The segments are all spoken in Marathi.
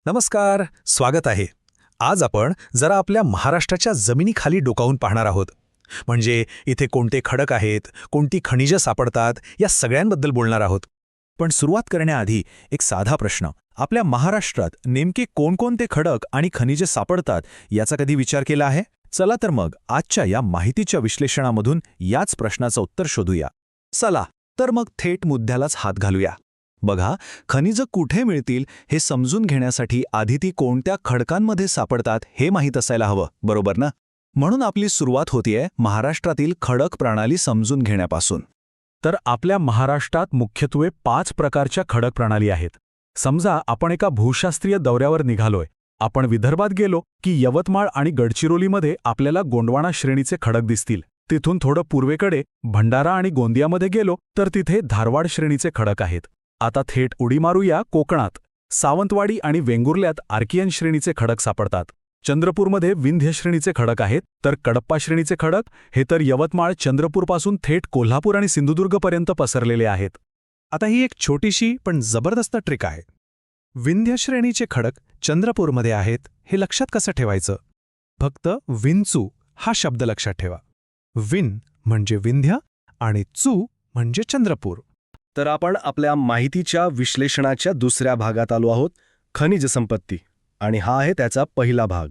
नमस्कार, स्वागत आहे. आज आपण जरा आपल्या महाराष्ट्राच्या जमिनीखाली डोकावून पाहणार आहोत. म्हणजे इथे कोणते खडक आहेत, कोणती खनिजं सापडतात, या सगळ्यांबद्दल बोलणार आहोत. पण सुरुवात करण्याआधी एक साधा प्रश्न. आपल्या महाराष्ट्रात नेमके कोणकोणते खडक आणि खनिजे सापडतात याचा कधी विचार केला आहे? चला तर मग आजच्या या माहितीच्या विश्लेषणामधून याच प्रश्नाचं उत्तर शोधूया. चला तर मग थेट मुद्द्यालाच हात घालूया. बघा, खनिजं कुठे मिळतील हे समजून घेण्यासाठी आधी ती कोणत्या खडकांमध्ये सापडतात हे माहीत असायला हवं, बरोबर ना? म्हणून आपली सुरुवात होतीये महाराष्ट्रातील खडक प्रणाली समजून घेण्यापासून. तर आपल्या महाराष्ट्रात मुख्यत्वे 5 प्रकारच्या खडक प्रणाली आहेत. समजा आपण एका भूशास्त्रीय दौऱ्यावर निघालोय. आपण विदर्भात गेलो की यवतमाळ आणि गडचिरोलीमध्ये आपल्याला गोंडवाना श्रेणीचे खडक दिसतील. तिथून थोडं पूर्वेकडे भंडारा आणि गोंदियामध्ये गेलो तर तिथे धारवाड श्रेणीचे खडक आहेत. आता थेट उडी मारूया कोकणात. सावंतवाडी आणि वेंगुर्ल्यात आर्कियन श्रेणीचे खडक सापडतात. चंद्रपूरमध्ये विंध्य श्रेणीचे खडक आहेत, तर कडप्पा श्रेणीचे खडक हे तर यवतमाळ चंद्रपूरपासून थेट कोल्हापूर आणि सिंधुदुर्गपर्यंत पसरलेले आहेत. आता ही एक छोटीशी पण जबरदस्त ट्रिक आहे. विंध्य श्रेणीचे खडक चंद्रपूरमध्ये आहेत हे लक्षात कसं ठेवायचं? फक्त विंचू हा शब्द लक्षात ठेवा. विन म्हणजे विंध्य आणि चू म्हणजे चंद्रपूर. तर आपण आपल्या माहितीच्या विश्लेषणाच्या दुसऱ्या भागात आलो आहोत, खनिज संपत्ती. आणि हा आहे त्याचा पहिला भाग.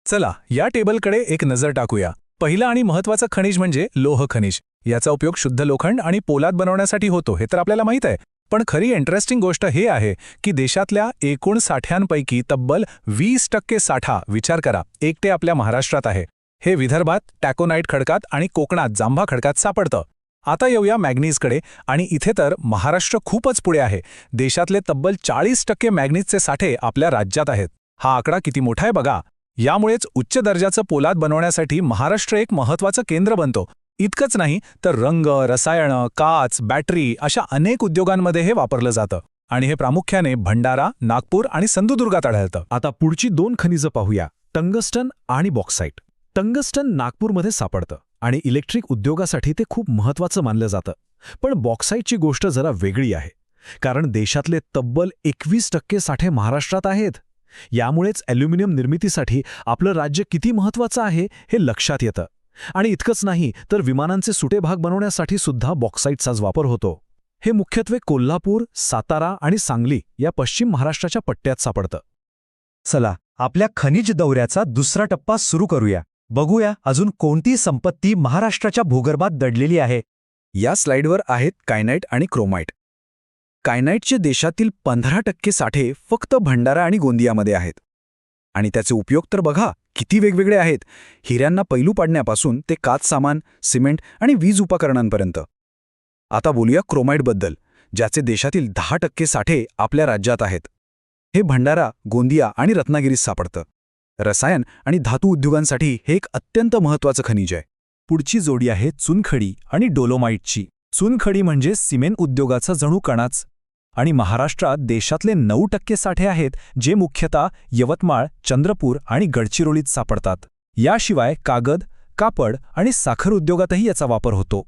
चला या टेबलकडे एक नजर टाकूया. पहिलं आणि महत्त्वाचं खनिज म्हणजे लोह खनिज. याचा उपयोग शुद्ध लोखंड आणि पोलाद बनवण्यासाठी होतो हे तर आपल्याला माहीत आहे. पण खरी इंटरेस्टिंग गोष्ट हे आहे की देशातल्या एकूण साठ्यांपैकी तब्बल 20% साठा, विचार करा, एकटे आपल्या महाराष्ट्रात आहे. हे विदर्भात टॅकोनाइट खडकात आणि कोकणात जांभा खडकात सापडतं. आता येऊया मॅग्नीजकडे, आणि इथे तर महाराष्ट्र खूपच पुढे आहे. देशातले तब्बल 40% मॅग्नीजचे साठे आपल्या राज्यात आहेत. हा आकडा किती मोठा आहे बघा. यामुळेच उच्च दर्जाचं पोलाद बनवण्यासाठी महाराष्ट्र एक महत्त्वाचं केंद्र बनतो. इतकंच नाही तर रंग, रसायनं, काच, बॅटरी अशा अनेक उद्योगांमध्ये हे वापरलं जातं. आणि हे प्रामुख्याने भंडारा, नागपूर आणि सिंधुदुर्गात आढळतं. आता पुढची 2 खनिजं पाहूया, टंगस्टन आणि बॉक्साईट. टंगस्टन नागपूरमध्ये सापडतं आणि इलेक्ट्रिक उद्योगासाठी ते खूप महत्त्वाचं मानलं जातं. पण बॉक्साईटची गोष्ट जरा वेगळी आहे, कारण देशातले तब्बल 21% साठे महाराष्ट्रात आहेत. यामुळेच ॲल्युमिनियम निर्मितीसाठी आपलं राज्य किती महत्त्वाचं आहे हे लक्षात येतं. आणि इतकंच नाही तर विमानांचे सुटे भाग बनवण्यासाठी सुद्धा बॉक्साईटचाच वापर होतो. हे मुख्यत्वे कोल्हापूर, सातारा आणि सांगली या पश्चिम महाराष्ट्राच्या पट्ट्यात सापडतं. चला आपल्या खनिज दौऱ्याचा दुसरा टप्पा सुरू करूया. बघूया अजून कोणती संपत्ती महाराष्ट्राच्या भूगर्भात दडलेली आहे. या स्लाइडवर आहेत कायनाइट आणि क्रोमाइट. कायनाइटचे देशातील 15% साठे फक्त भंडारा आणि गोंदियामध्ये आहेत. आणि त्याचे उपयोग तर बघा किती वेगवेगळे आहेत. हिऱ्यांना पैलू पाडण्यापासून ते काच सामान, सिमेंट आणि वीज उपकरणांपर्यंत. आता बोलूया क्रोमाइटबद्दल, ज्याचे देशातील 10% साठे आपल्या राज्यात आहेत. हे भंडारा, गोंदिया आणि रत्नागिरीत सापडतं. रसायन आणि धातू उद्योगांसाठी हे एक अत्यंत महत्त्वाचं खनिज आहे. पुढची जोडी आहे चुनखडी आणि डोलोमाइटची. चुनखडी म्हणजे सिमेंट उद्योगाचा जणू कणाच. आणि महाराष्ट्रात देशातले 9% साठे आहेत, जे मुख्यतः यवतमाळ, चंद्रपूर आणि गडचिरोलीत सापडतात. याशिवाय कागद, कापड आणि साखर उद्योगातही याचा वापर होतो.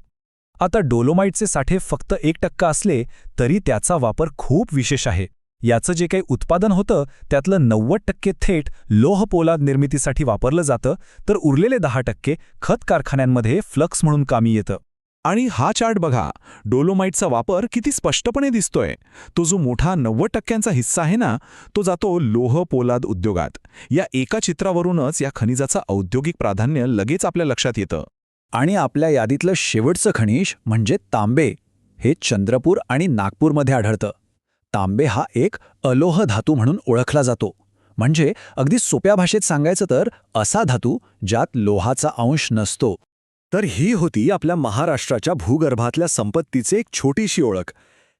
आता डोलोमाइटचे साठे फक्त 1% असले तरी त्याचा वापर खूप विशेष आहे. याचं जे काही उत्पादन होतं त्यातलं 90% थेट लोह पोलाद निर्मितीसाठी वापरलं जातं, तर उरलेले 10% खत कारखान्यांमध्ये फ्लक्स म्हणून कामी येतं. आणि हा चार्ट बघा, डोलोमाइटचा वापर किती स्पष्टपणे दिसतोय. तो जो मोठा 90% हिस्सा आहे ना, तो जातो लोह पोलाद उद्योगात. या एका चित्रावरूनच या खनिजाचं औद्योगिक प्राधान्य लगेच आपल्या लक्षात येतं. आणि आपल्या यादीतलं शेवटचं खनिज म्हणजे तांबे. हे चंद्रपूर आणि नागपूरमध्ये आढळतं. तांबे हा एक अलोह धातू म्हणून ओळखला जातो. म्हणजे अगदी सोप्या भाषेत सांगायचं तर असा धातू ज्यात लोहाचा अंश नसतो. तर ही होती आपल्या महाराष्ट्राच्या भूगर्भातल्या संपत्तीची एक छोटीशी ओळख.